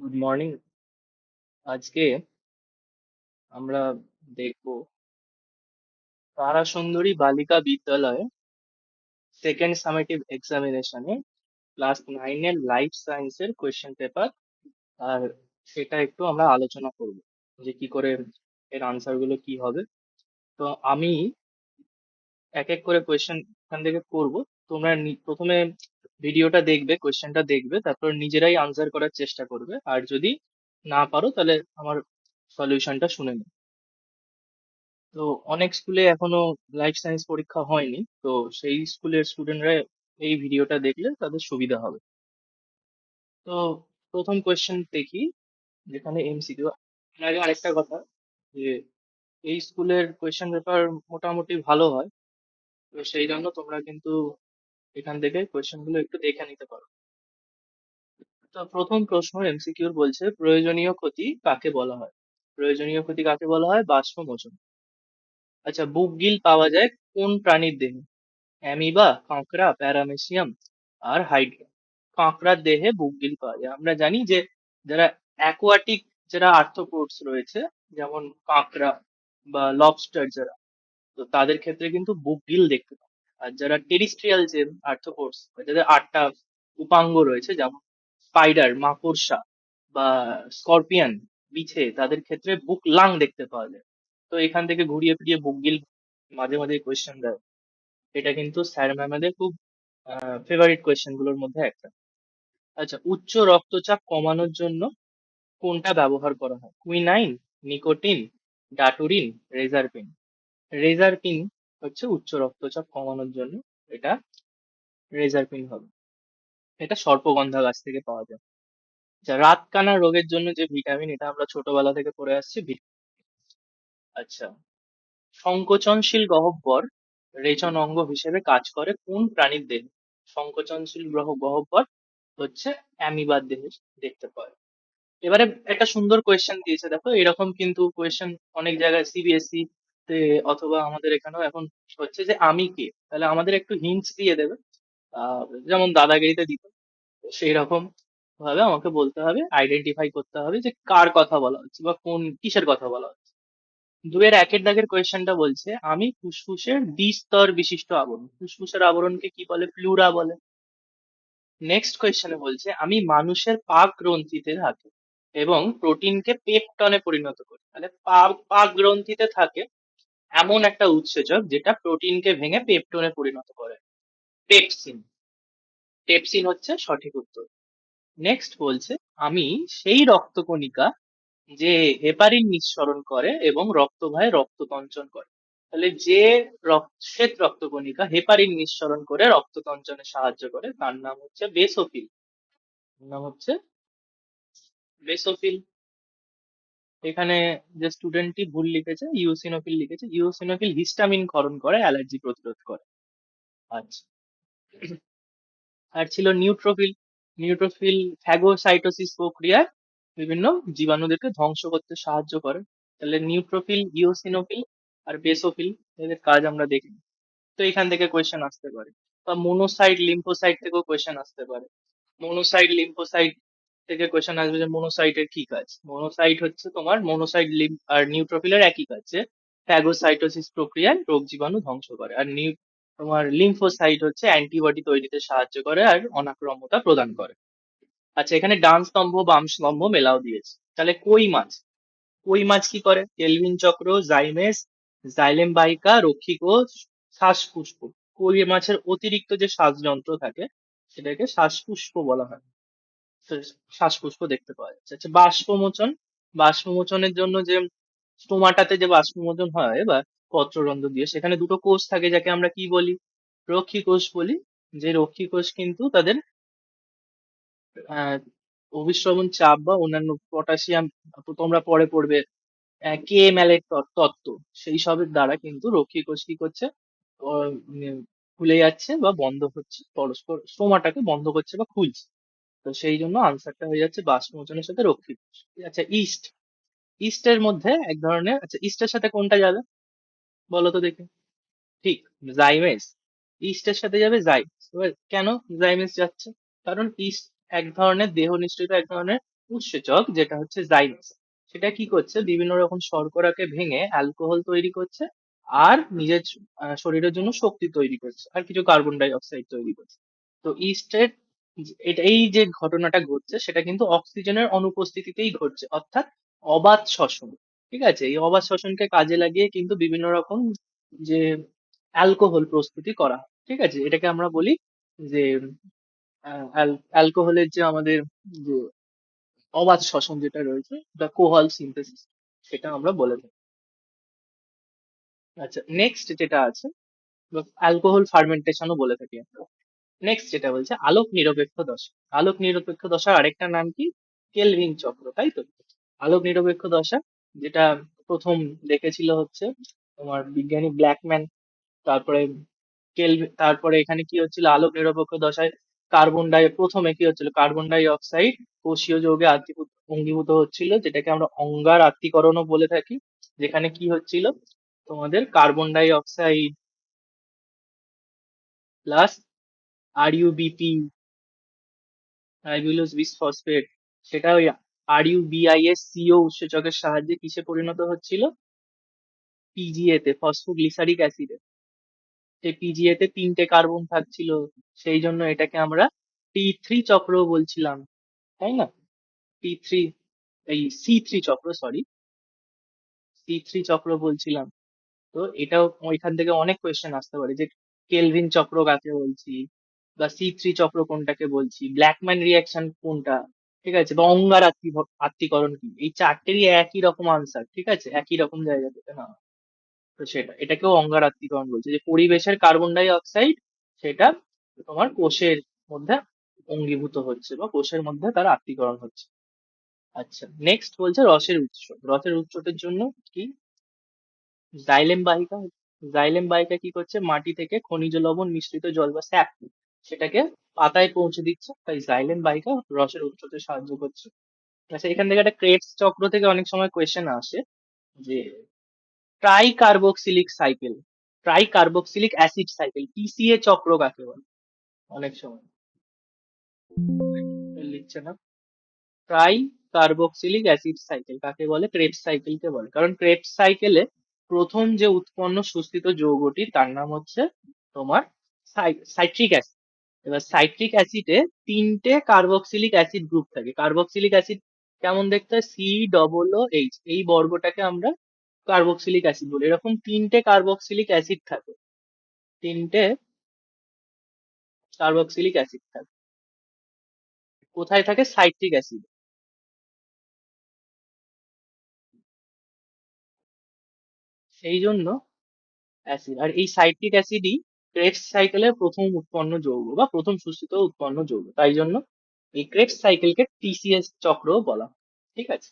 Good morning. আজকে আমরা দেখব তারাসুন্দরী বালিকা বিদ্যালয়ে সেকেন্ড সামেটিভ এক্সামিনেশনে ক্লাস 9-এর লাইফ সায়েন্সের কোয়েশ্চেন পেপার। আর সেটা একটু আমরা আলোচনা করব যে কি করে এর আনসার গুলো কি হবে। তো আমি এক এক করে কোয়েশ্চেন এখান থেকে করব। তোমরা প্রথমে ভিডিওটা দেখবে, কোয়েশ্চেনটা দেখবে, তারপর নিজেরাই আনসার করার চেষ্টা করবে। আর যদি না পারো তাহলে আমার সলিউশনটা শুনে নেবে। তো অনেক স্কুলে এখনো লাইফ সায়েন্স পরীক্ষা হয়নি, তো সেই স্কুলের স্টুডেন্টরা এই ভিডিওটা দেখলে তাদের সুবিধা হবে। তো প্রথম কোয়েশ্চেন দেখি, যেখানে এমসিকিউ। আগে আরেকটা কথা, যে এই স্কুলের কোয়েশ্চেন পেপার মোটামুটি ভালো হয়, তো সেই জন্য তোমরা কিন্তু এখান থেকে কোয়েশ্চেন গুলো একটু দেখে নিতে পারো। তো প্রথম প্রশ্ন এমসিকিউর বলছে, প্রয়োজনীয় ক্ষতি কাকে বলা হয়? প্রয়োজনীয় ক্ষতি কাকে বলা হয়? বাষ্পমোচন। আচ্ছা, বুক গিল পাওয়া যায় কোন প্রাণীর দেহে? অ্যামিবা, কাঁকড়া, প্যারামেসিয়াম আর হাইড্রা। কাঁকড়ার দেহে বুকগিল পাওয়া যায়। আমরা জানি যে যারা অ্যাকোয়াটিক, যারা আর্থ্রোপোডস রয়েছে, যেমন কাঁকড়া বা লবস্টার যারা, তো তাদের ক্ষেত্রে কিন্তু বুকগিল দেখতে পাই। আর যারা টেরিস্ট্রিয়াল যে আর্থ্রোপোডস, যাদের 8টা উপাঙ্গ রয়েছে, যেমন স্পাইডার, মাকড়সা বা স্করপিয়ন, বিছে, তাদের ক্ষেত্রে বুক লাং দেখতে পাওয়া যায়। তো এখান থেকে ঘুরিয়ে ফিরিয়ে বুকগিল মাঝে মাঝে কোয়েশ্চেন দেয়। এটা কিন্তু স্যার ম্যামদের খুব ফেভারিট কোয়েশ্চেন গুলোর মধ্যে একটা। আচ্ছা, উচ্চ রক্তচাপ কমানোর জন্য কোনটা ব্যবহার করা হয়? Quinine, nicotine, ডাটুরিন, রেজারপিন। রেজারপিন হচ্ছে উচ্চ রক্তচাপ কমানোর জন্য, এটা রেজারপিন হবে। এটা সর্পগন্ধা গাছ থেকে পাওয়া যায়। আচ্ছা, রাতকানা রোগের জন্য যে ভিটামিন, এটা আমরা ছোটবেলা থেকে পড়ে আসছি, আচ্ছা, সংকোচনশীল গহ্বর রেচন অঙ্গ হিসেবে কাজ করে কোন প্রাণীর দেহে? সংকোচনশীল গহ্বর হচ্ছে অ্যামিবার দেহে দেখতে পাওয়া যায়। এবারে একটা সুন্দর কোয়েশ্চেন দিয়েছে, দেখো এরকম কিন্তু কোয়েশ্চেন অনেক জায়গায় সিবিএসই তে অথবা আমাদের এখানেও এখন হচ্ছে, যে আমি কে, তাহলে আমাদের একটু হিন্টস দিয়ে দেবে। যেমন দাদাগিরিতে দিত, সেই রকম ভাবে আমাকে বলতে হবে, আইডেন্টিফাই করতে হবে যে কার কথা বলা হচ্ছে বা কোন কিসের কথা বলা হচ্ছে। 2-এর 1-এর দাগের কোয়েশ্চেনটা বলছে, আমি ফুসফুসের দ্বিস্তর বিশিষ্ট আবরণ। ফুসফুসের আবরণকে কি বলে? প্লুরা বলে। নেক্সট কোয়েশ্চেনে বলছে, আমি মানুষের পাক গ্রন্থিতে থাকি এবং প্রোটিনকে পেপটনে পরিণত করি। তাহলে পাক গ্রন্থিতে থাকে এমন একটা উৎসেচক যেটা প্রোটিনকে ভেঙে পেপটনে পরিণত করে, পেপসিন। পেপসিন হচ্ছে সঠিক উত্তর। নেক্সট বলছে, আমি সেই রক্তকণিকা যে হেপারিন নিঃসরণ করে এবং রক্তবাহে রক্ততঞ্চন করে। তাহলে যে শ্বেত রক্তকণিকা হেপারিন নিঃসরণ করে রক্ততঞ্চনে সাহায্য করে, তার নাম হচ্ছে বেসোফিল। নাম হচ্ছে বেসোফিল। এখানে যে স্টুডেন্টটি ভুল লিখেছে, ইউসিনোফিল লিখেছে। ইউসিনোফিল হিস্টামিন ক্ষরণ করে, অ্যালার্জি প্রতিরোধ করে। আচ্ছা, আর ছিল নিউট্রোফিল। নিউট্রোফিল ফ্যাগোসাইটোসিস প্রক্রিয়ায় বিভিন্ন জীবাণুদেরকে ধ্বংস করতে সাহায্য করে। তাহলে নিউট্রোফিল, ইওসিনোফিল আর বেসোফিল, এদের কাজ আমরা দেখি। তো এখান থেকে কোয়েশ্চেন আসতে পারে, বা মোনোসাইট লিম্ফোসাইট থেকেও কোয়েশ্চেন আসতে পারে। মোনোসাইট লিম্ফোসাইট থেকে কোয়েশ্চেন আসবে যে মোনোসাইটের কি কাজ। মোনোসাইট হচ্ছে তোমার, মোনোসাইট আর নিউট্রোফিলের একই কাজ, যে ফ্যাগোসাইটোসিস প্রক্রিয়ায় রোগ জীবাণু ধ্বংস করে। আর তোমার লিম্ফোসাইট হচ্ছে অ্যান্টিবডি তৈরিতে সাহায্য করে আর অনাক্রম্যতা প্রদান করে। আচ্ছা, এখানে ডান স্তম্ভ বাম স্তম্ভ মেলাও দিয়েছে। তাহলে কই মাছ, কই মাছ কি করে? কেলভিন চক্র, জাইমেস, জাইলেম বাহিকা, রক্ষীকোষ, শ্বাসপুষ্প। কই মাছের অতিরিক্ত যে শ্বাসযন্ত্র থাকে সেটাকে শ্বাসপুষ্প বলা হয়। তো শ্বাসপুষ্প দেখতে পাওয়া যাচ্ছে। আচ্ছা, বাষ্পমোচন। বাষ্পমোচনের জন্য যে স্টোমাটাতে যে বাষ্পমোচন হয় বা পত্ররন্ধ্র দিয়ে, সেখানে দুটো কোষ থাকে যাকে আমরা কি বলি? রক্ষী কোষ বলি। যে রক্ষী কোষ কিন্তু তাদের আহ অভিস্রবণ চাপ বা অন্যান্য পটাশিয়াম, তোমরা পরে পড়বে কে এম এল এর তত্ত্ব, সেই সবের দ্বারা কিন্তু রক্ষী কোষ কি করছে? খুলে যাচ্ছে বা বন্ধ হচ্ছে, পরস্পর স্টোমাটাকে বন্ধ করছে বা খুলছে। তো সেই জন্য আনসারটা হয়ে যাচ্ছে বাষ্পমোচনের সাথে রক্ষী কোষ। আচ্ছা, ইস্ট। ইস্টের মধ্যে এক ধরনের, আচ্ছা ইস্টের সাথে কোনটা যাবে বলো তো দেখি? ঠিক, জাইমেস। ইস্টের সাথে যাবে জাইমেস। এবার কেন জাইমেস যাচ্ছে? কারণ ইস্ট এক ধরনের দেহ নিঃসৃত এক ধরনের উৎসেচক যেটা হচ্ছে জাইমাস, সেটা কি করছে, বিভিন্ন রকম শর্করাকে ভেঙে অ্যালকোহল তৈরি করছে, আর নিজের শরীরের জন্য শক্তি তৈরি করছে, আর কিছু কার্বন ডাই অক্সাইড তৈরি করছে। তো ইস্টের এটা, এই যে ঘটনাটা ঘটছে সেটা কিন্তু অক্সিজেনের অনুপস্থিতিতেই ঘটছে, অর্থাৎ অবাত শ্বসন। ঠিক আছে, এই অবাত শ্বসনকে কাজে লাগিয়ে কিন্তু বিভিন্ন রকম যে অ্যালকোহল প্রস্তুতি করা হয়। ঠিক আছে, এটাকে আমরা বলি যে অ্যালকোহলের যে আমাদের যে অবাধ শ্বসন যেটা রয়েছে, বা কোহাল সিনথেসিস, সেটা আমরা বলে থাকি। আচ্ছা, নেক্সট যেটা আছে, অ্যালকোহল ফার্মেন্টেশনও বলে থাকি আমরা। নেক্সট যেটা বলছে আলোক নিরপেক্ষ দশা। আলোক নিরপেক্ষ দশার আরেকটা নাম কি? কেলভিন চক্র, তাই তো? আলোক নিরপেক্ষ দশা যেটা প্রথম দেখেছিল হচ্ছে তোমার বিজ্ঞানী ব্ল্যাকম্যান। তারপরে তারপরে এখানে কি হচ্ছিল, আলোক নিরপেক্ষ দশায় প্রথমে কি হচ্ছিল, কার্বন ডাই অক্সাইড কোষীয় যৌগে অঙ্গীভূত হচ্ছিল, যেটাকে আমরা অঙ্গার আত্তীকরণও বলে থাকি। যেখানে কি হচ্ছিল, তোমাদের carbon dioxide plus RUBP, ribulose bisphosphate, সেটা ওই আরইউবিআইএস সিও উৎসেচকের সাহায্যে কিসে পরিণত হচ্ছিল, পিজিএ তে, ফসফোগ্লিসারিক অ্যাসিডে। সেই পিজিএ তে 3টে কার্বন থাকছিল, সেই জন্য এটাকে আমরা T3 চক্র বলছিলাম, তাই না? T3, এই C3 চক্র, সরি, C3 চক্র বলছিলাম। তো এটাও ওইখান থেকে অনেক কোয়েশ্চেন আসতে পারে যে কেলভিন চক্র কাকে বলছি, বা C3 চক্র কোনটাকে বলছি, ব্ল্যাকম্যান রিয়াকশন কোনটা, ঠিক আছে, বা অঙ্গার আত্তীকরণ কি, এই চারটেরই একই রকম আনসার, ঠিক আছে, একই রকম জায়গা থেকে না। তো এটাকেও অঙ্গার আত্তীকরণ বলছে, যে পরিবেশের কার্বন ডাই অক্সাইড সেটা তোমার কোষের মধ্যে অঙ্গীভূত হচ্ছে, বা কোষের মধ্যে তার আত্তীকরণ হচ্ছে। আচ্ছা, নেক্সট বলছে রসের উৎস। রসের উৎসের জন্য কি, জাইলেম বাহিকা। জাইলেম বাহিকা কি করছে, মাটি থেকে খনিজ লবণ মিশ্রিত জল বা স্যাপ সেটাকে পাতায় পৌঁছে দিচ্ছে, তাই জাইলেম বাহিকা রসের উৎসতে সাহায্য করছে। আচ্ছা, এখান থেকে একটা ক্রেবস চক্র থেকে অনেক সময় কোয়েশ্চেন আসে যে try carboxylic cycle, try carboxylic acid cycle, TCA চক্র কাকে বলে? অনেক সময় লিখছে না। ট্রাই কার্বক্সিলিক অ্যাসিড সাইকেল কাকে বলে? ক্রেবস সাইকেলকে বলে, কারণ ক্রেবস সাইকেলে প্রথম যে উৎপন্ন সুস্থিত যৌগটি তার নাম হচ্ছে তোমার সাইট্রিক অ্যাসিড। এবার সাইট্রিক অ্যাসিডে 3টে কার্বক্সিলিক অ্যাসিড গ্রুপ থাকে। কার্বক্সিলিক অ্যাসিড কেমন দেখতে হয়, COOH, এই বর্গটাকে আমরা কার্বক্সিলিক অ্যাসিড বলি। এরকম 3টে কার্বক্সিলিক অ্যাসিড থাকে, 3টে কার্বক্সিলিক অ্যাসিড থাকে। কোথায় থাকে? Citric acid. সেই জন্য অ্যাসিড, আর এই সাইট্রিক অ্যাসিডই ক্রেবস সাইকেলের প্রথম উৎপন্ন যৌগ, বা প্রথম সুস্থিত উৎপন্ন যৌগ, তাই জন্য এই ক্রেবস সাইকেলকে টিসিএস চক্র বলা হয়। ঠিক আছে।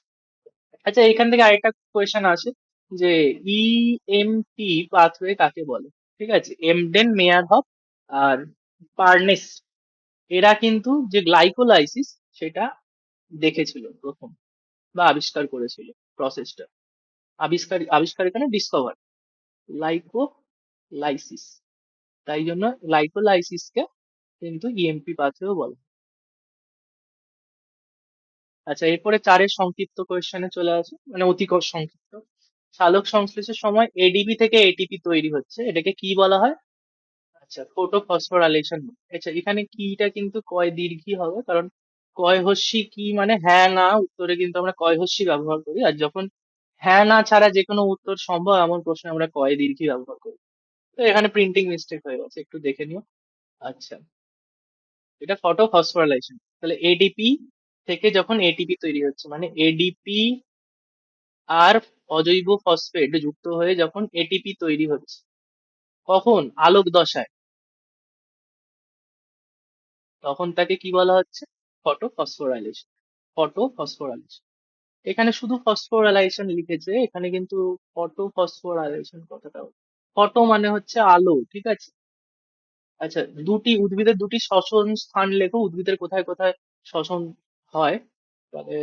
আচ্ছা, এখান থেকে আরেকটা কোয়েশ্চেন আসে যে ইএমপি পাথওয়ে কাকে বলে? ঠিক আছে, এমডেন, মেয়ারহফ আর পার্নেস, এরা কিন্তু যে গ্লাইকোলাইসিস সেটা দেখেছিল প্রথম, বা আবিষ্কার করেছিল প্রসেসটা। আবিষ্কার এখানে ডিসকভার, লাইকোলাইসিস, তাই জন্য গ্লাইকোলাইসিসকে কিন্তু ইএমপি পাথওয়ে বলে। আচ্ছা, এরপরে চারের সংক্ষিপ্ত কোয়েশ্চেনে চলে আসে, মানে অতি সংক্ষিপ্ত। সালোক সংশ্লেষের সময় এডিপি থেকে এটিপি তৈরি হচ্ছে, এটাকে কি বলা হয়? আচ্ছা, ফটোফসফোরাইলেশন। আচ্ছা, এখানে কিটা কিন্তু কয় দীর্ঘী হবে, কারণ কয় হস্যি কি মানে হ্যাঁ না উত্তরে কিন্তু আমরা কয় হস্যি ব্যবহার করি, আর যখন হ্যাঁ না ছাড়া যে কোনো উত্তর সম্ভব এমন প্রশ্নে আমরা কয় দীর্ঘী ব্যবহার করি। তো এখানে প্রিন্টিং মিস্টেক হয়ে গেছে, একটু দেখে নিও। আচ্ছা, এটা ফটোফসফোরাইলেশন। তাহলে এডিপি থেকে যখন এটিপি তৈরি হচ্ছে, মানে এডিপি আর অজৈব ফসফেট যুক্ত হয়ে যখন এটিপি তৈরি হচ্ছে, কখন? আলোক দশায়, তখন তাকে কি বলা হচ্ছে? ফটোফসফোরাইলেশন। ফটোফসফোরাইলেশন। এখানে শুধু ফসফোরাইলেশন লিখেছে, এখানে কিন্তু ফটোফসফোরাইলেশন কথাটা, ফটো মানে হচ্ছে আলো, ঠিক আছে। আচ্ছা, উদ্ভিদের দুটি শ্বসন স্থান লেখো, উদ্ভিদের কোথায় কোথায় শ্বসন হয়। তাহলে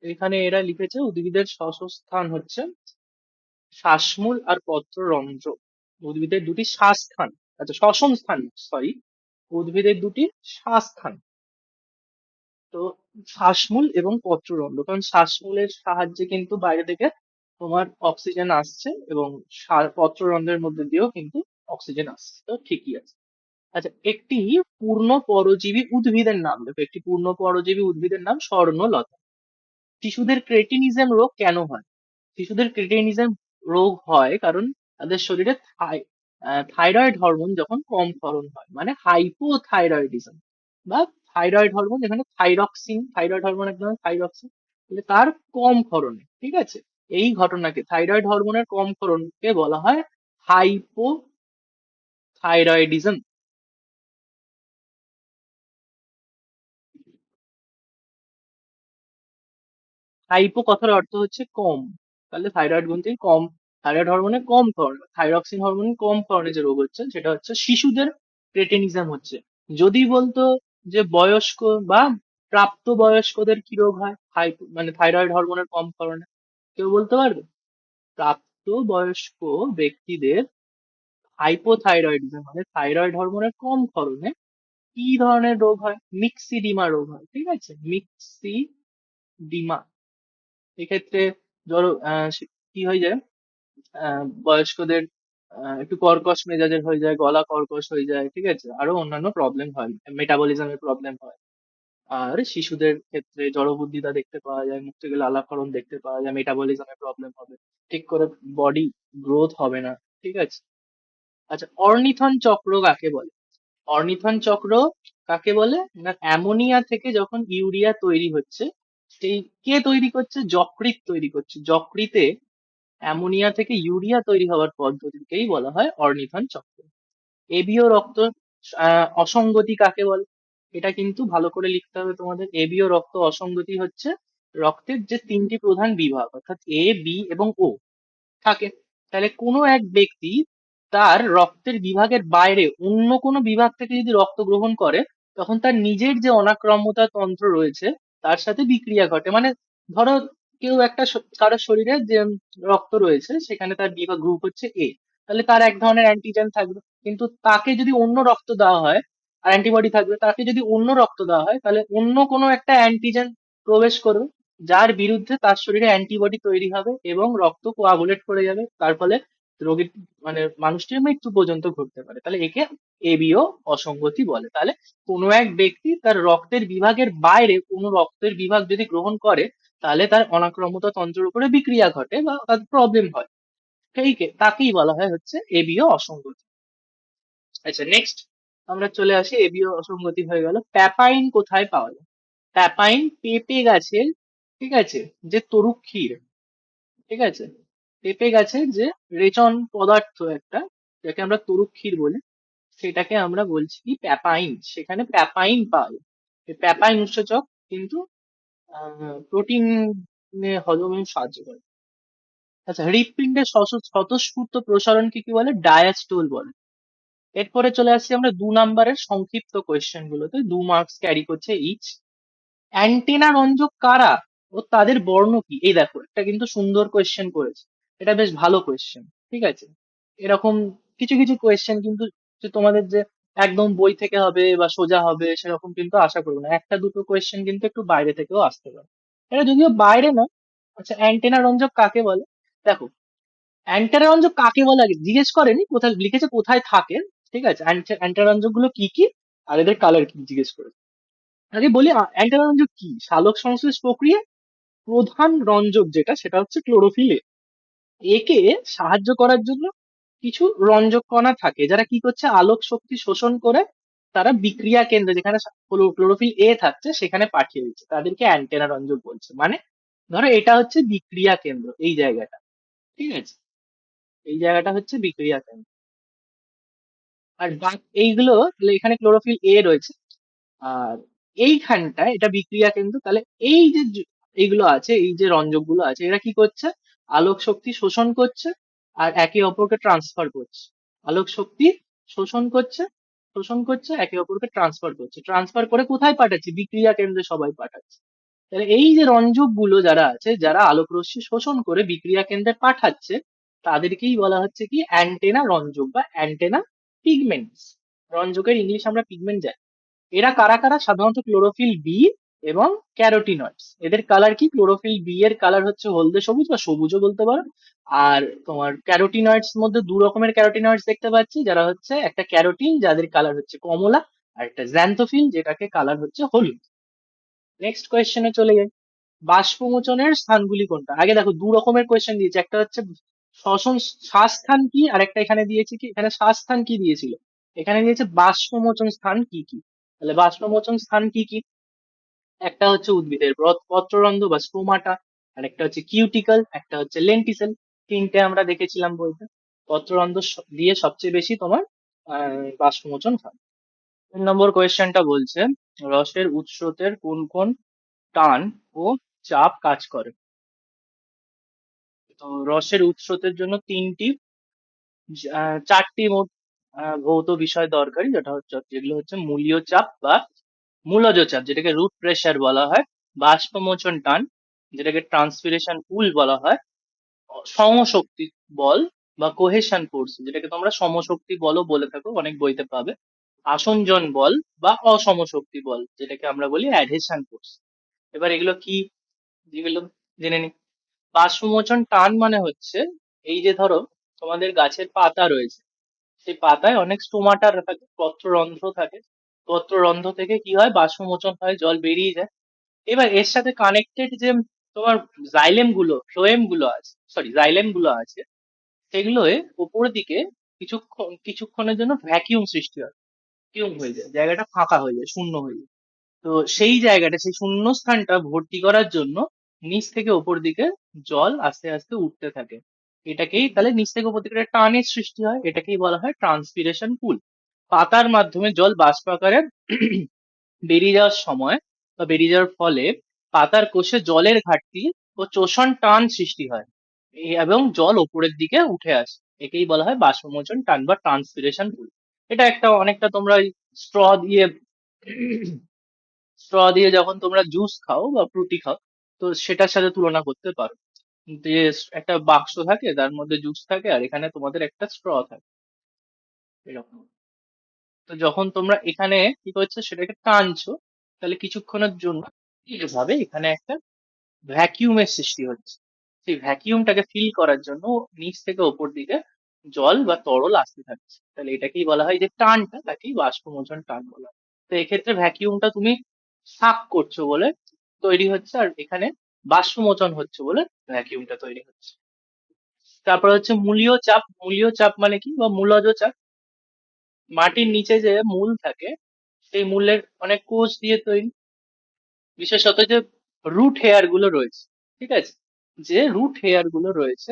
এখানে এরা লিখেছে উদ্ভিদের শ্বসন স্থান হচ্ছে শ্বাসমূল আর পত্ররন্ধ্র। উদ্ভিদের দুটি শ্বাসস্থান, আচ্ছা শ্বসন স্থান, সরি, উদ্ভিদের দুটি শ্বাসস্থান, তো শ্বাসমূল এবং পত্ররন্ধ্র, কারণ শ্বাসমূলের সাহায্যে কিন্তু বাইরে থেকে তোমার অক্সিজেন আসছে এবং পত্ররন্ধ্রের মধ্যে দিয়েও কিন্তু অক্সিজেন আসছে, তো ঠিকই আছে। আচ্ছা, একটি পূর্ণ পরজীবী উদ্ভিদের নাম দেখো, একটি পূর্ণ পরজীবী উদ্ভিদের নাম স্বর্ণলতা। শিশুদের ক্রেটিনিজম রোগ কেন হয়? শিশুদের ক্রেটিনিজম রোগ হয় কারণ তাদের শরীরে থাইরয়েড হরমোন যখন কম ক্ষরণ হয়, মানে হাইপোথাইরয়েডিজম, বা থাইরয়েড হরমোন, যেখানে থাইরক্সিন, থাইরয়েড হরমোন এক ধরনের থাইরক্সিন, তার কম ক্ষরণে, ঠিক আছে, এই ঘটনাকে, থাইরয়েড হরমোনের কম ক্ষরণকে বলা হয় হাইপোথাইরয়েডিজম। হাইপো কথার অর্থ হচ্ছে কম, তাহলে থাইরয়েড গ্রন্থির কম, থাইরয়েড হরমোনের কম ক্ষরণ, থাইরক্সিন হরমোনের কম ক্ষরণে যে রোগ হচ্ছে সেটা হচ্ছে শিশুদের ক্রেটিনিজম হচ্ছে। যদি বলতো যে বয়স্ক বা প্রাপ্ত বয়স্কদের কি রোগ হয় হাই, মানে থাইরয়েড হরমোনের কম ক্ষরণে, কেউ বলতে পারবে? প্রাপ্ত বয়স্ক ব্যক্তিদের হাইপোথাইরয়েডিজম মানে থাইরয়েড হরমোনের কম ক্ষরণে কি ধরনের রোগ হয়? মিক্সিডিমা রোগ হয়, ঠিক আছে, মিক্সিডিমা। এক্ষেত্রে ধরো কি হয়ে যায়, বয়স্কদের একটু কর্কশ মেজাজের হয়ে যায়, গলা কর্কশ হয়ে যায়, ঠিক আছে, আরো অন্যান্য প্রবলেম হয়, মেটাবলিজমের প্রবলেম হয়। আর শিশুদের ক্ষেত্রে জড়বুদ্ধিতা দেখতে পাওয়া যায়, মুখ থেকে লালাক্ষরণ দেখতে পাওয়া যায়, মেটাবলিজমের প্রবলেম হবে, ঠিক করে বডি গ্রোথ হবে না, ঠিক আছে। আচ্ছা, অর্নিথন চক্র কাকে বলে? অর্নিথন চক্র কাকে বলে না, অ্যামোনিয়া থেকে যখন ইউরিয়া তৈরি হচ্ছে, সেই কে তৈরি করছে? যকৃৎ তৈরি করছে। যকৃতে অ্যামোনিয়া থেকে ইউরিয়া তৈরি হওয়ার পদ্ধতিকেই বলা হয় অর্নিথন চক্র। এবীয় রক্ত অসঙ্গতি কাকে বলে? এটা কিন্তু ভালো করে লিখতে হবে তোমাদের। এবীয় রক্ত অসঙ্গতি হচ্ছে রক্তের যে তিনটি প্রধান বিভাগ, অর্থাৎ এ, বি এবং ও থাকে, তাহলে কোনো এক ব্যক্তি তার রক্তের বিভাগের বাইরে অন্য কোনো বিভাগ থেকে যদি রক্ত গ্রহণ করে, তখন তার নিজের যে অনাক্রম্যতা তন্ত্র রয়েছে তার সাথে বিক্রিয়া ঘটে। মানে ধরো কেউ একটা কারোর শরীরে যে রক্ত রয়েছে সেখানে তার বিভাগ গ্রুপ হচ্ছে এ, তাহলে তার এক ধরনের অ্যান্টিজেন থাকবে, কিন্তু তাকে যদি অন্য রক্ত দেওয়া হয় আর অ্যান্টিবডি থাকবে, তাকে যদি অন্য রক্ত দেওয়া হয় তাহলে অন্য কোনো একটা অ্যান্টিজেন প্রবেশ করবে, যার বিরুদ্ধে তার শরীরে অ্যান্টিবডি তৈরি হবে এবং রক্ত কোয়াগুলেট করে যাবে, তার ফলে রোগীর, মানে মানুষটির মৃত্যু পর্যন্ত ঘটতে পারে। তাহলে একে এবীয় অসঙ্গতি বলে। তাহলে কোনো এক ব্যক্তি তার রক্তের বিভাগের বাইরে কোনো রক্তের বিভাগ যদি গ্রহণ করে, তাহলে তার অনাক্রম্যতা তন্ত্রের উপরে বিক্রিয়া ঘটে বা তার প্রবলেম হয়, সেইকে তাকেই বলা হয় হচ্ছে এবীয় অসঙ্গতি। আচ্ছা, নেক্সট আমরা চলে আসি, এবীয় অসঙ্গতি হয়ে গেল, প্যাপাইন কোথায় পাওয়া যায়? প্যাপাইন পেঁপে গাছের, ঠিক আছে, যে তরুক্ষীর, ঠিক আছে, পেঁপে গাছের যে রেচন পদার্থ একটা, যাকে আমরা তরুক্ষীর বলি, সেটাকে আমরা বলছি কি প্যাপাইন। সেখানে প্যাপাইন পাওয়া যায়। এই প্যাপাইন উৎসেচক কিন্তু প্রোটিন হজমে সাহায্য করে। আচ্ছা, হৃৎপিণ্ডের স্বতঃস্ফূর্ত প্রসারণকে কি বলে? ডায়াস্টোল বলে। এরপরে চলে আসছি আমরা 2 নম্বরের সংক্ষিপ্ত কোয়েশ্চেন গুলোতে, 2 মার্কস ক্যারি করছে ইচ। অ্যান্টেনা রঞ্জক কারা ও তাদের বর্ণ কি? এই দেখো, একটা কিন্তু সুন্দর কোয়েশ্চেন করেছে, এটা বেশ ভালো কোয়েশ্চেন, ঠিক আছে। এরকম কিছু কিছু কোয়েশ্চেন কিন্তু যে তোমাদের যে একদম বই থেকে হবে বা সোজা হবে সেরকম কিন্তু আশা করবো না, একটা দুটো কোয়েশ্চেন কিন্তু একটু বাইরে থেকেও আসতে পারে। এটা যদিও বাইরে না। আচ্ছা, অ্যান্টেনা রঞ্জক কাকে বলে? দেখো, অ্যান্টেনা রঞ্জক কাকে বলে আগে জিজ্ঞেস করেনি, কোথায় লিখেছে কোথায় থাকে, ঠিক আছে, অ্যান্টেনা রঞ্জক গুলো কি কি আর এদের কালার কি জিজ্ঞেস করে। আগে বলি অ্যান্টেনা রঞ্জক কি। সালোক সংশ্লেষ প্রক্রিয়া প্রধান রঞ্জক যেটা, সেটা হচ্ছে ক্লোরোফিল। একে সাহায্য করার জন্য কিছু রঞ্জক কণা থাকে যারা কি করছে, আলোক শক্তি শোষণ করে তারা বিক্রিয়া কেন্দ্রে যেখানে ক্লোরোফিল এ থাকছে সেখানে পাঠিয়ে দিচ্ছে, তাদেরকে অ্যান্টেনা রঞ্জক বলছে। মানে ধরো এটা হচ্ছে বিক্রিয়া কেন্দ্র, এই জায়গাটা, ঠিক আছে, এই জায়গাটা হচ্ছে বিক্রিয়া কেন্দ্র। আর এইগুলো, তাহলে এখানে ক্লোরোফিল এ রয়েছে, আর এইখানটায় এটা বিক্রিয়া কেন্দ্র। তাহলে এই যে এইগুলো আছে, এই যে রঞ্জক গুলো আছে, এরা কি করছে? আলোক শক্তি শোষণ করছে আর একে অপরকে ট্রান্সফার করছে। আলোক শক্তি শোষণ করছে, শোষণ করছে, একে অপরকে ট্রান্সফার করছে, ট্রান্সফার করে কোথায় পাঠাচ্ছে? বিক্রিয়া কেন্দ্রে সবাই পাঠাচ্ছে। তাহলে এই যে রঞ্জক গুলো যারা আছে, যারা আলোক রশ্মি শোষণ করে বিক্রিয়া কেন্দ্রে পাঠাচ্ছে, তাদেরকেই বলা হচ্ছে কি অ্যান্টেনা রঞ্জক বা অ্যান্টেনা পিগমেন্টস। রঞ্জকের ইংলিশ আমরা পিগমেন্ট জানি। এরা কারা কারা? সাধারণত ক্লোরোফিল বি এবং ক্যারোটিনয়েডস। এদের কালার কি? ক্লোরোফিল বি এর কালার হচ্ছে হলদে সবুজ বা সবুজও বলতে পারো। আর তোমার ক্যারোটিনয়েডস মধ্যে দু রকমের ক্যারোটিনয়েডস দেখতে পাচ্ছি, যারা হচ্ছে একটা ক্যারোটিন যাদের কালার হচ্ছে কমলা, আর একটা জ্যান্থোফিল যেটাকে কালার হচ্ছে হলুদ। নেক্সট কোয়েশ্চেনে চলে যাই। বাষ্পমোচনের স্থানগুলি কোনটা? আগে দেখো দু রকমের কোয়েশ্চেন দিয়েছে, একটা হচ্ছে শ্বসন শ্বাসস্থান কি, আর একটা এখানে দিয়েছে কি, এখানে শ্বাসস্থান কি দিয়েছিল, এখানে দিয়েছে বাষ্পমোচন স্থান কি কি। তাহলে বাষ্পমোচন স্থান কি কি? একটা হচ্ছে উদ্ভিদের পত্ররন্ধ্র বা স্টোমাটা, আর একটা হচ্ছে কিউটিকল, একটা হচ্ছে লেন্টিসেল। তিনটে আমরা দেখেছিলাম বইতে। পত্ররন্ধ্র দিয়ে সবচেয়ে বেশি তোমার বাষ্পমোচন হয়। 3 নম্বর কোয়েশ্চেনটা বলছে রসের উৎসের কোন কোন টান ও চাপ কাজ করে। তো রসের উৎসের জন্য চারটি মোট ভৌত বিষয় দরকারি, যেটা হচ্ছে যেগুলো হচ্ছে মূলীয় চাপ বা মূলজ চাপ, যেটাকে রুট প্রেসার বলা হয়, বাষ্পমোচন টান, যেটাকে ট্রান্সপিরেশন পুল বলা হয়, সমশক্তি বল বা কোহেশন ফোর্স, যেটাকে তোমরা সমশক্তি বলও বলে থাকো, অনেক বইতে পাবে, আসঞ্জন বল বা অসমশক্তি বল, যেটাকে আমরা বলি অ্যাডহেশন ফোর্স। এবার এগুলো কি, যেগুলো জেনে নি। বাষ্পমোচন টান মানে হচ্ছে, এই যে ধরো তোমাদের গাছের পাতা রয়েছে, সেই পাতায় অনেক স্টোমাটা থাকে, পত্ররন্ধ্র থাকে, পত্ররন্ধ্র থেকে কি হয়, বাষ্পমোচন হয়, জল বেরিয়ে যায়। এবার এর সাথে কানেক্টেড যে তোমার জাইলেম গুলো আছে, সেগুলো উপরের দিকে কিছুক্ষণের জন্য ভ্যাকিউম সৃষ্টি হয়, ভ্যাকিউম হয়ে যায়, জায়গাটা ফাঁকা হয়ে যায়, শূন্য হয়ে যায়। তো সেই জায়গাটা, সেই শূন্য স্থানটা ভর্তি করার জন্য নিচ থেকে উপর দিকে জল আস্তে আস্তে উঠতে থাকে। এটাকেই তাহলে নিচ থেকে উপর দিকে একটা টানের সৃষ্টি হয়, এটাকেই বলা হয় ট্রান্সপিরেশন পুল। পাতার মাধ্যমে জল বাষ্প আকারে বেরিয়ে যাওয়ার সময় বা বেরিয়ে যাওয়ার ফলে পাতার কোষে জলের ঘাটতি ও চোষণ টান সৃষ্টি হয়, এবং জল ওপরের দিকে উঠে আসে। একেই বলা হয় বাষ্পমোচন টান বা ট্রান্সপিরেশন পুল। এটা একটা অনেকটা তোমরা স্ট্র দিয়ে স্ট্র দিয়ে যখন তোমরা জুস খাও বা ফ্রুটি খাও, তো সেটার সাথে তুলনা করতে পারো। যে একটা বাক্স থাকে, তার মধ্যে জুস থাকে, আর এখানে তোমাদের একটা স্ট্র থাকে, এরকম। তো যখন তোমরা এখানে কি করছো, সেটাকে টানছো, তাহলে কিছুক্ষণের জন্য এইভাবে এখানে একটা ভ্যাকিউমের সৃষ্টি হচ্ছে। সেই ভ্যাকিউমটাকে ফিল করার জন্য নিচ থেকে ওপর দিকে জল বা তরল আসতে থাকছে, তাহলে এটাকেই বলা হয়, যে টানটা তাকেই বাষ্পমোচন টান বলা হয়। তো এক্ষেত্রে ভ্যাকিউমটা তুমি সাক করছো বলে তৈরি হচ্ছে, আর এখানে বাষ্পমোচন হচ্ছে বলে ভ্যাকিউমটা তৈরি হচ্ছে। তারপর হচ্ছে মূলীয় চাপ। মূলীয় চাপ মানে কি, বা মূলজ চাপ? মাটির নিচে যে মূল থাকে, সেই মূলের অনেক কোষ দিয়ে তৈরি, বিশেষত যে রুট হেয়ার গুলো রয়েছে, ঠিক আছে, যে রুট হেয়ার গুলো রয়েছে,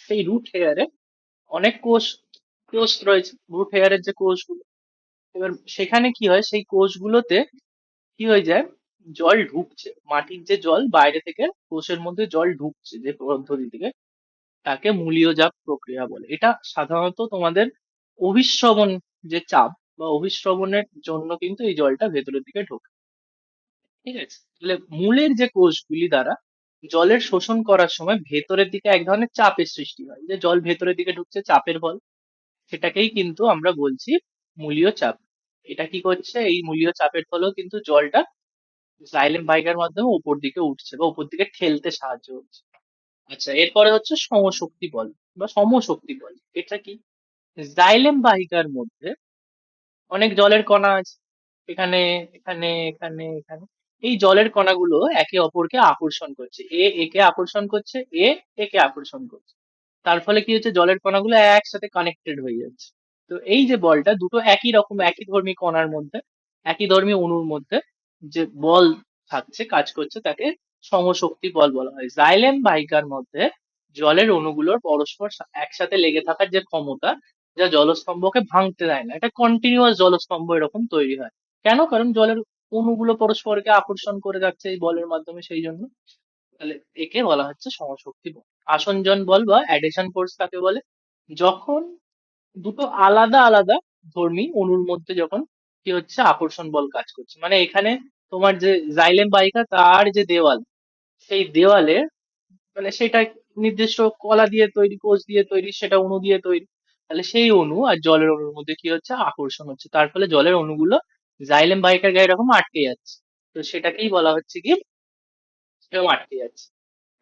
সেই রুট হেয়ারে অনেক কোষ কোষ রয়েছে, রুট হেয়ারের যে কোষগুলো। এবার সেখানে কি হয়, সেই কোষগুলোতে কি হয়ে যায়, জল ঢুকছে, মাটির যে জল বাইরে থেকে কোষের মধ্যে জল ঢুকছে যে পদ্ধতি থেকে, তাকে মূলীয় চাপ প্রক্রিয়া বলে। এটা সাধারণত তোমাদের অভিস্রবণ যে চাপ বা অভিস্রবণের জন্য কিন্তু এই জলটা ভেতরের দিকে ঢোকে, ঠিক আছে। তাহলে মূলের যে কোষগুলি দ্বারা জলের শোষণ করার সময় ভেতরের দিকে এক ধরনের চাপের সৃষ্টি হয়, যে জল ভেতরের দিকে ঢুকছে চাপের ফল, সেটাকেই কিন্তু আমরা বলছি মূলীয় চাপ। এটা কি করছে, এই মূলীয় চাপের ফলেও কিন্তু জলটা জাইলেম বাইকার মাধ্যমে উপর দিকে উঠছে বা উপর দিকে ঠেলতে সাহায্য হচ্ছে। আচ্ছা, এরপরে হচ্ছে সমশক্তি বল বা সমশক্তি বল। এটা কি? জাইলেম বাহিকার মধ্যে অনেক জলের কণা আছে, এখানে এখানে এখানে এখানে। এই জলের কণাগুলো একে অপরকে আকর্ষণ করছে, একে আকর্ষণ করছে, একে আকর্ষণ করছে। তার ফলে কি হচ্ছে, জলের কণাগুলো একসাথে কানেক্টেড হয়ে যাচ্ছে। তো এই যে বলটা, দুটো একই রকম একই ধর্মী কণার মধ্যে, একই ধর্মী অণুর মধ্যে যে বল থাকছে, কাজ করছে, তাকে সমশক্তি বল বলা হয়। জাইলেম বাহিকার মধ্যে জলের অণুগুলোর পরস্পর একসাথে লেগে থাকার যে ক্ষমতা, যা জলস্তম্ভকে ভাঙতে দেয় না, এটা কন্টিনিউয়াস জলস্তম্ভ এরকম তৈরি হয়। কেন? কারণ জলের অণুগুলো পরস্পরকে আকর্ষণ করে যাচ্ছে এই বলের মাধ্যমে, সেই জন্য। তাহলে একে বলা হচ্ছে সমশক্তি বল। আসঞ্জন বল বা অ্যাডেশন ফোর্স কাকে বলে? যখন দুটো আলাদা আলাদা ধর্মী অণুর মধ্যে যখন কি হচ্ছে, আকর্ষণ বল কাজ করছে, মানে এখানে তোমার যে জাইলেম বাহিকা, তার যে দেওয়াল, সেই দেওয়ালে, মানে সেটা নির্দিষ্ট কলা দিয়ে তৈরি, কোষ দিয়ে তৈরি, সেটা অণু দিয়ে তৈরি। তাহলে সেই অণু আর জলের অণুর মধ্যে কি হচ্ছে, আকর্ষণ হচ্ছে, তার ফলে জলের অণুগুলো জাইলেম বাহিকার গায়ে এরকম আটকে যাচ্ছে। তো সেটাকেই বলা হচ্ছে কি, সেটাও আটকে যাচ্ছে,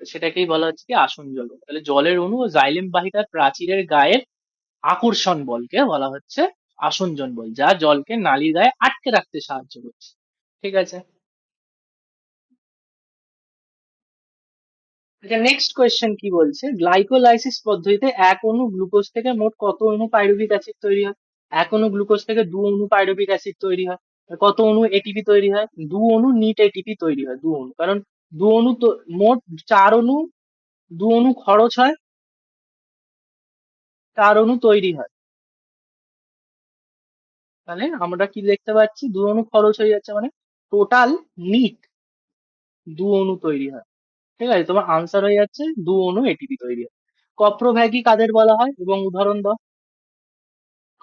তো সেটাকেই বলা হচ্ছে কি আসন জল। তাহলে জলের অণু ও জাইলেম বাহিকার প্রাচীরের গায়ের আকর্ষণ বলকে বলা হচ্ছে আসঞ্জন বল, যা জলকে নালীর গায়ে আটকে রাখতে সাহায্য করছে। ঠিক আছে। আচ্ছা, নেক্সট কোয়েশ্চেন কি বলছে, গ্লাইকোলাইসিস পদ্ধতিতে এক অণু গ্লুকোজ থেকে মোট কত অণু পাইরুভিক অ্যাসিড তৈরি হয়? এক অণু গ্লুকোজ থেকে দু অণু পাইরুভিক অ্যাসিড তৈরি হয়। আর কত অণু এটিপি তৈরি হয়? দু অণু নিট এটিপি তৈরি হয়, দু অণু, কারণ দু অণু তো মোট চার অণু, দু অণু খরচ হয়, চার অণু তৈরি হয়। তাহলে আমরা কি দেখতে পাচ্ছি, দু অণু খরচ হয়ে যাচ্ছে, মানে টোটাল নিট দু অণু তৈরি হয়। ঠিক আছে, তোমার আনসার হয়ে যাচ্ছে দু অণু এটিপি তৈরি হয়। কপ্রোভ্যাগি কাদের বলা হয় এবং উদাহরণ দাও।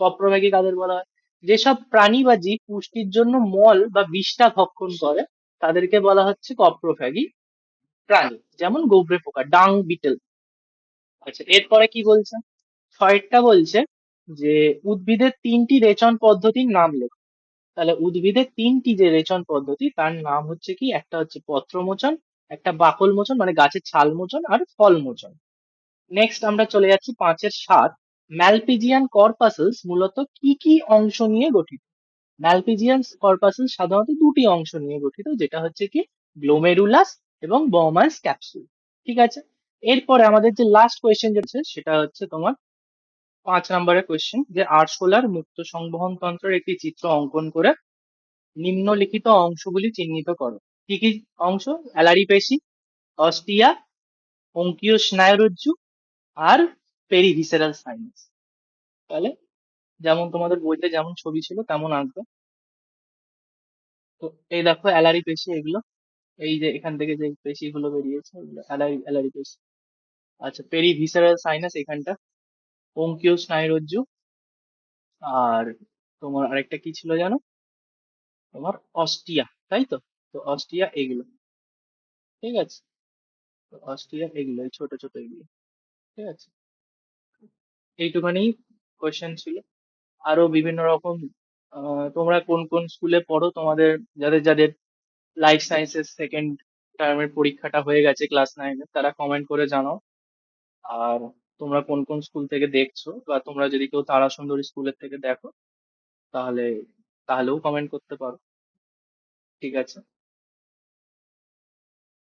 কপ্রোভ্যাগি কাদের বলা হয়? যেসব প্রাণী বা জীব পুষ্টির জন্য মল বা বিষ্ঠা ভক্ষণ করে তাদেরকে বলা হচ্ছে কপ্রোভ্যাগি প্রাণী, যেমন গোবরে পোকা, ডাং বিটেল। আচ্ছা, এরপরে কি বলছে, ছয়টা বলছে যে উদ্ভিদের তিনটি রেচন পদ্ধতির নাম লেখো। তাহলে উদ্ভিদের তিনটি যে রেচন পদ্ধতি তার নাম হচ্ছে কি, একটা হচ্ছে পত্র মোচন, একটা বাকল মোচন মানে গাছের ছাল মোচন, আর ফল মোচন। নেক্সট আমরা চলে যাচ্ছি 5-এর 7। ম্যালপিজিয়ান কর্পাসেলস মূলত কি কি অংশ নিয়ে গঠিত? ম্যালপিজিয়ান কর্পাসেলস সাধারণত দুটি অংশ নিয়ে গঠিত, যেটা হচ্ছে কি গ্লোমেরুলাস এবং বমাস ক্যাপসুল। ঠিক আছে। এরপরে আমাদের যে লাস্ট কোয়েশ্চেন যেটা সেটা হচ্ছে তোমার 5 নম্বরের কোয়েশ্চেন, যে আরশোলার মুক্ত সংবহন তন্ত্রের একটি চিত্র অঙ্কন করে নিম্নলিখিত অংশগুলি চিহ্নিত করো। কি কি অংশ? অ্যালারি পেশি, অস্টিয়া, অঙ্কীয় স্নায়ুরজ্জু, আর পেরিভিসেরাল সাইনাস। তাহলে যেমন তোমাদের বইতে যেমন ছবি ছিল তেমন আঁকবে। তো এই দেখো অ্যালারি পেশি এগুলো, এই যে এখান থেকে যে পেশিগুলো বেরিয়েছে ওগুলো অ্যালারি অ্যালারি পেশি। আচ্ছা, পেরিভিসেরাল সাইনাস এখানটা, অঙ্কীয় স্নায়ুরজ্জু, আর তোমার আরেকটা কি ছিল জানো, তোমার অস্টিয়া, তাই তো। তো অস্টিয়া এগুলো। ঠিক আছে, তো অস্টিয়া এগুলো, এই ছোট ছোট এগুলো। ঠিক আছে, এইটুখানি কোয়েশ্চেন ছিল। আরো বিভিন্ন রকম, তোমরা কোন কোন স্কুলে পড়ো, তোমাদের যাদের যাদের লাইফ সায়েন্সের সেকেন্ড টার্মের পরীক্ষাটা হয়ে গেছে ক্লাস 9-এ, তারা কমেন্ট করে জানাও। আর তোমরা কোন কোন স্কুল থেকে দেখছো, বা তোমরা যদি কেউ তারা সুন্দরী স্কুলের থেকে দেখো, তাহলে তাহলেও কমেন্ট করতে পারো। ঠিক আছে।